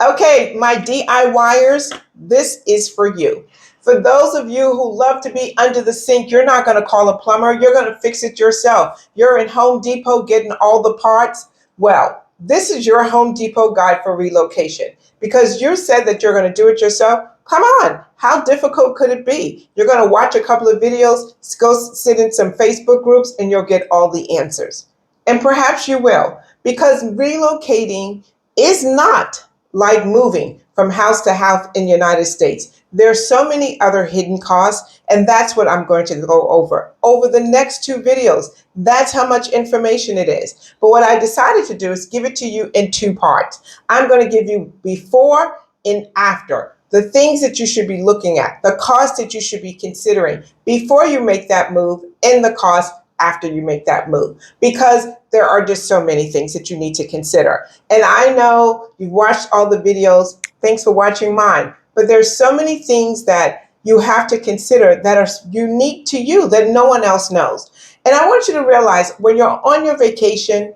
Okay, my DIYers, this is for you. For those of you who love to be under the sink, you're not going to call a plumber. You're going to fix it yourself. You're in Home Depot getting all the parts. Well, this is your Home Depot guide for relocation because you said that you're going to do it yourself. Come on, how difficult could it be? You're going to watch a couple of videos, go sit in some Facebook groups, and you'll get all the answers. And perhaps you will, because relocating is not like moving from house to house in the United States. There's so many other hidden costs, and that's what I'm going to go over the next two videos. That's how much information it is. But what I decided to do is give it to you in two parts. I'm going to give you before and after, the things that you should be looking at, the cost that you should be considering before you make that move, and the cost after you make that move, because there are just so many things that you need to consider. And I know you've watched all the videos. Thanks for watching mine. But there's so many things that you have to consider that are unique to you that no one else knows. And I want you to realize when you're on your vacation,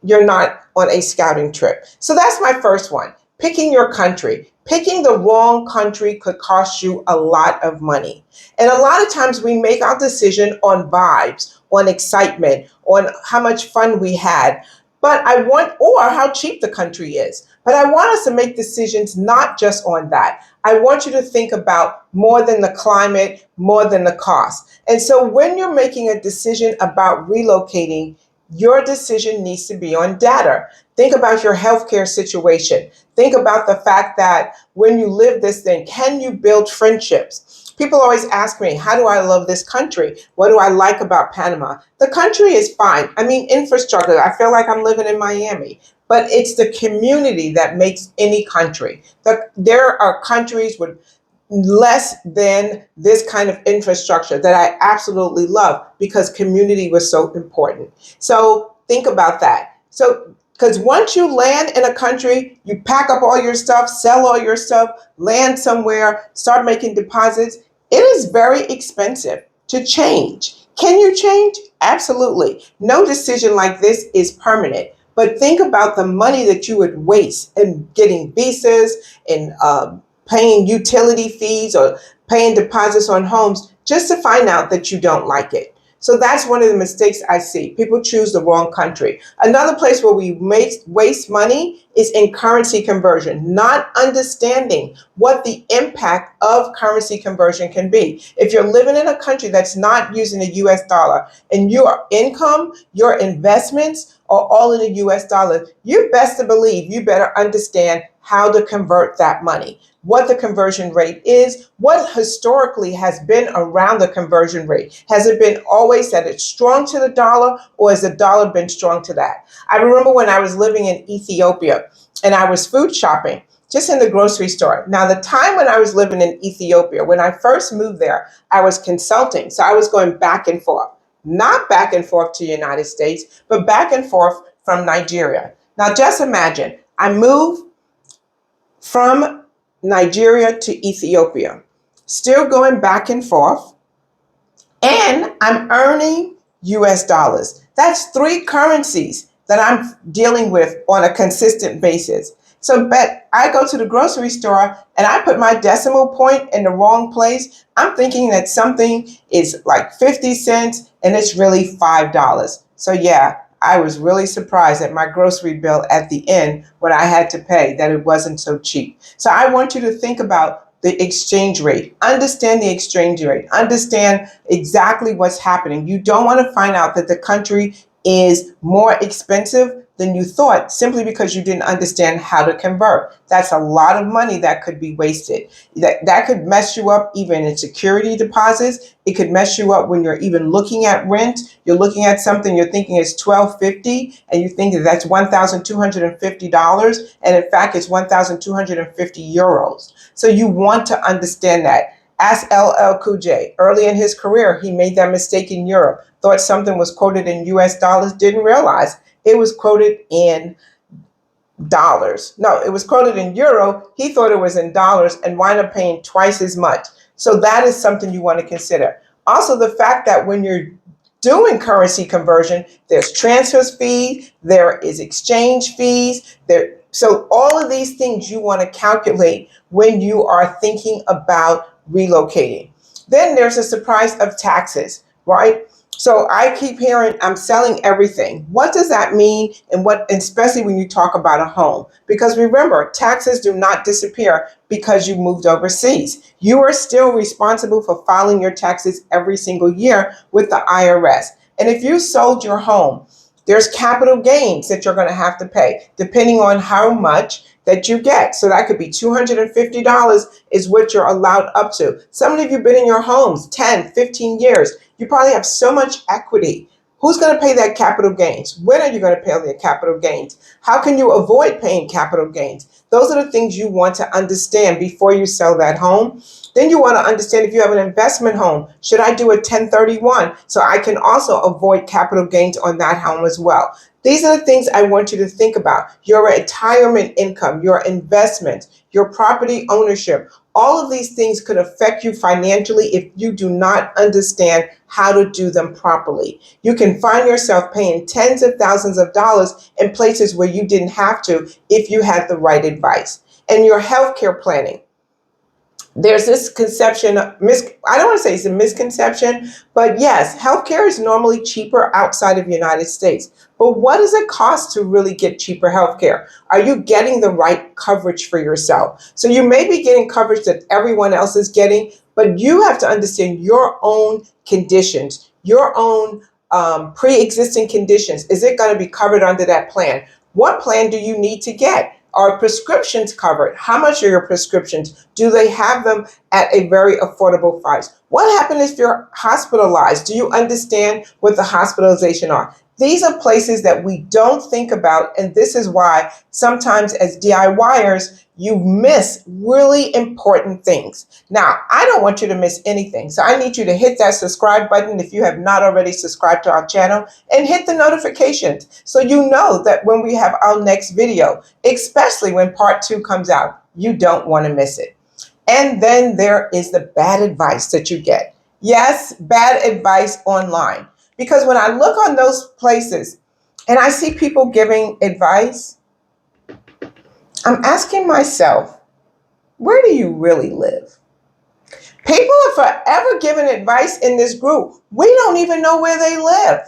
you're not on a scouting trip. So that's my first one. Picking your country. Picking the wrong country could cost you a lot of money. And a lot of times we make our decision on vibes, on excitement, on how much fun we had, or how cheap the country is. But I want us to make decisions not just on that. I want you to think about more than the climate, more than the cost. And so when you're making a decision about relocating, your decision needs to be on data. Think about your healthcare situation. Think about the fact that when you live this thing, can you build friendships? People always ask me, how do I love this country? What do I like about Panama? The country is fine. I mean, infrastructure, I feel like I'm living in Miami, but it's the community that makes any country. There are countries with less than this kind of infrastructure that I absolutely love because community was so important. So think about that. So, because once you land in a country, you pack up all your stuff, sell all your stuff, land somewhere, start making deposits, it is very expensive to change. Can you change? Absolutely. No decision like this is permanent. But think about the money that you would waste in getting visas and paying utility fees or paying deposits on homes just to find out that you don't like it. So that's one of the mistakes I see. People choose the wrong country. Another place where we waste money is in currency conversion, not understanding what the impact of currency conversion can be. If you're living in a country that's not using the US dollar and your income, your investments are all in the US dollar, you best to believe you better understand how to convert that money, what the conversion rate is, what historically has been around the conversion rate. Has it been always that it's strong to the dollar, or has the dollar been strong to that? I remember when I was living in Ethiopia and I was food shopping just in the grocery store. Now, the time when I was living in Ethiopia, when I first moved there, I was consulting. So I was going back and forth, not back and forth to the United States, but back and forth from Nigeria. Now, just imagine I moved from Nigeria to Ethiopia, still going back and forth, and I'm earning US dollars. That's three currencies that I'm dealing with on a consistent basis. So, but I go to the grocery store and I put my decimal point in the wrong place. I'm thinking that something is like 50 cents and it's really $5. So, yeah, I was really surprised at my grocery bill at the end when I had to pay that it wasn't so cheap. So, I want you to think about the exchange rate. Understand the exchange rate. Understand exactly what's happening. You don't want to find out that the country is more expensive than you thought simply because you didn't understand how to convert. That's a lot of money that could be wasted. That could mess you up even in security deposits. It could mess you up when you're even looking at rent. You're looking at something you're thinking is $1,250 and you think that that's $1,250, and in fact it's 1,250 euros. So you want to understand that. Ask LL Cool J. Early in his career, he made that mistake in Europe. Thought something was quoted in US dollars, didn't realize it was quoted in dollars. No, it was quoted in euro. He thought it was in dollars and wound up paying twice as much. So that is something you want to consider. Also, the fact that when you're doing currency conversion, there's transfer fees, there is exchange fees, there So all of these things you want to calculate when you are thinking about relocating. Then there's a surprise of taxes, right? So I keep hearing I'm selling everything. What does that mean? And what, especially when you talk about a home? Because remember, taxes do not disappear because you moved overseas. You are still responsible for filing your taxes every single year with the IRS. And if you sold your home, there's capital gains that you're going to have to pay depending on how much that you get. So that could be $250 is what you're allowed up to. Some of you have been in your homes 10, 15 years. You probably have so much equity. Who's going to pay that capital gains? When are you going to pay the capital gains? How can you avoid paying capital gains? Those are the things you want to understand before you sell that home. Then you want to understand if you have an investment home, should I do a 1031 so I can also avoid capital gains on that home as well? These are the things I want you to think about. Your retirement income, your investments, your property ownership. All of these things could affect you financially if you do not understand how to do them properly. You can find yourself paying tens of thousands of dollars in places where you didn't have to if you had the right advice. And your healthcare planning, there's this conception, I don't want to say it's a misconception, but yes, healthcare is normally cheaper outside of the United States. But what does it cost to really get cheaper healthcare? Are you getting the right coverage for yourself? So you may be getting coverage that everyone else is getting, but you have to understand your own conditions, your own pre-existing conditions. Is it going to be covered under that plan? What plan do you need to get? Are prescriptions covered? How much are your prescriptions? Do they have them at a very affordable price? What happens if you're hospitalized? Do you understand what the hospitalization are? These are places that we don't think about, and this is why sometimes as DIYers, you miss really important things. Now, I don't want you to miss anything, so I need you to hit that subscribe button if you have not already subscribed to our channel, and hit the notifications so you know that when we have our next video, especially when part 2 comes out, you don't want to miss it. And then there is the bad advice that you get. Yes, bad advice online. Because when I look on those places and I see people giving advice, I'm asking myself, where do you really live? People are forever giving advice in this group. We don't even know where they live.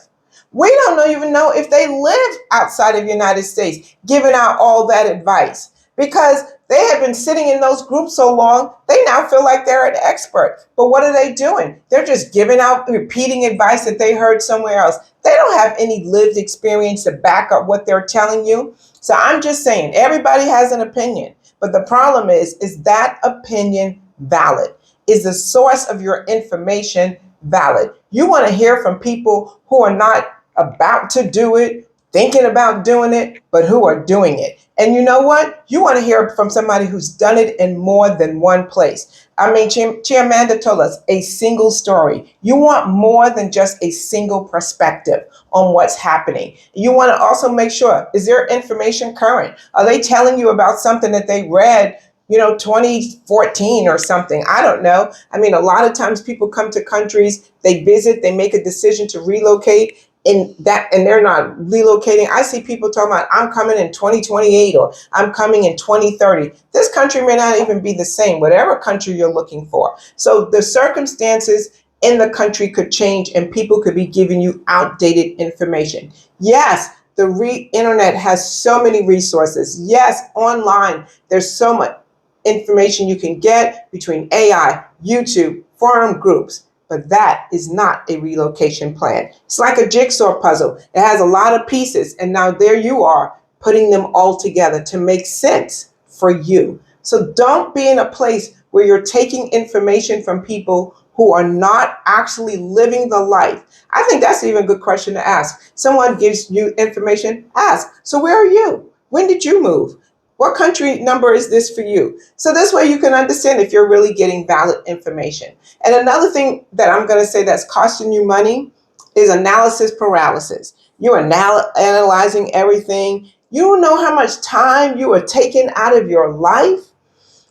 We don't even know if they live outside of the United States, giving out all that advice. Because they have been sitting in those groups so long, they now feel like they're an expert. But what are they doing? They're just giving out, repeating advice that they heard somewhere else. They don't have any lived experience to back up what they're telling you. So I'm just saying, everybody has an opinion. But the problem is that opinion valid? Is the source of your information valid? You want to hear from people who are not about to do it, thinking about doing it, but who are doing it. And you know what? You want to hear from somebody who's done it in more than one place. I mean, Chairmanda told us a single story. You want more than just a single perspective on what's happening. You want to also make sure, is their information current? Are they telling you about something that they read 2014 or something? I don't know. I mean, a lot of times people come to countries, they visit, they make a decision to relocate, and they're not relocating. I see people talking about, I'm coming in 2028 or I'm coming in 2030. This country may not even be the same, whatever country you're looking for. So the circumstances in the country could change and people could be giving you outdated information. Yes, the internet has so many resources. Yes, online, there's so much information you can get between AI, YouTube, forum groups, but that is not a relocation plan. It's like a jigsaw puzzle. It has a lot of pieces, and now there you are putting them all together to make sense for you. So don't be in a place where you're taking information from people who are not actually living the life. I think that's even a good question to ask. Someone gives you information, ask, so where are you? When did you move? What country number is this for you? So this way you can understand if you're really getting valid information. And another thing that I'm going to say that's costing you money is analysis paralysis. You're analyzing everything. You don't know how much time you are taking out of your life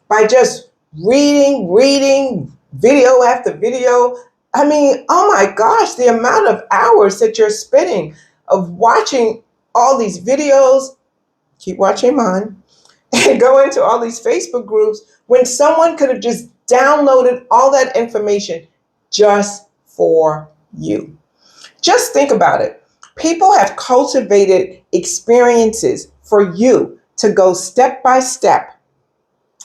by just reading video after video. I mean, oh my gosh, the amount of hours that you're spending of watching all these videos. Keep watching mine. and go into all these Facebook groups when someone could have just downloaded all that information just for you. Just think about it. People have cultivated experiences for you to go step by step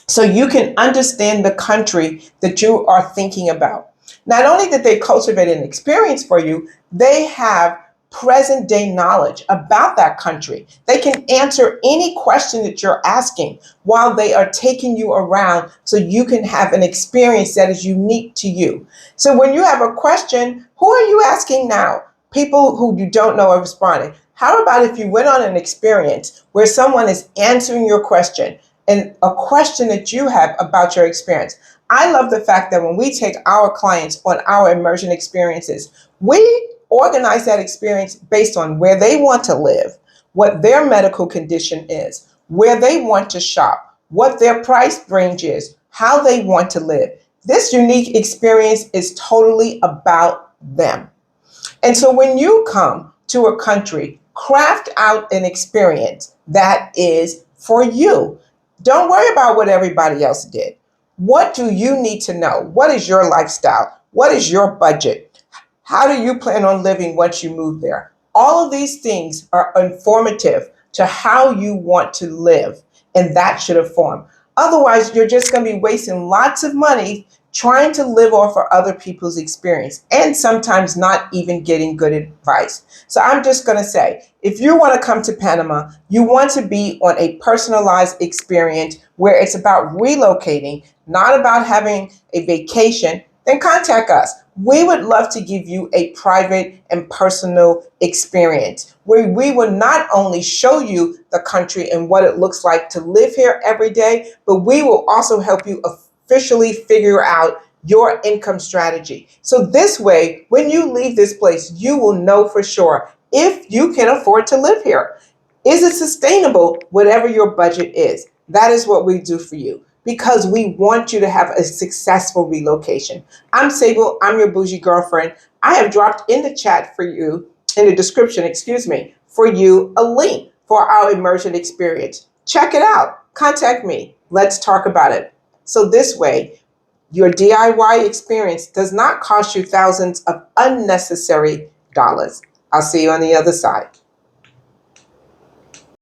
so you can understand the country that you are thinking about. Not only did they cultivate an experience for you, they have present day knowledge about that country. They can answer any question that you're asking while they are taking you around so you can have an experience that is unique to you. So when you have a question, who are you asking now? People who you don't know are responding. How about if you went on an experience where someone is answering your question and a question that you have about your experience? I love the fact that when we take our clients on our immersion experiences, we organize that experience based on where they want to live, what their medical condition is, where they want to shop, what their price range is, how they want to live. This unique experience is totally about them. And so when you come to a country, craft out an experience that is for you. Don't worry about what everybody else did. What do you need to know? What is your lifestyle? What is your budget? How do you plan on living once you move there? All of these things are informative to how you want to live, and that should inform. Otherwise, you're just going to be wasting lots of money trying to live off of other people's experience and sometimes not even getting good advice. So I'm just going to say, if you want to come to Panama, you want to be on a personalized experience where it's about relocating, not about having a vacation, then contact us. We would love to give you a private and personal experience where we will not only show you the country and what it looks like to live here every day, but we will also help you officially figure out your income strategy. So this way, when you leave this place, you will know for sure if you can afford to live here. Is it sustainable, whatever your budget is? That is what we do for you because we want you to have a successful relocation. I'm Sable, I'm your bougie girlfriend. I have dropped in the chat for you, in the description, for you a link for our immersion experience. Check it out. Contact me. Let's talk about it. So this way, your DIY experience does not cost you thousands of unnecessary dollars. I'll see you on the other side.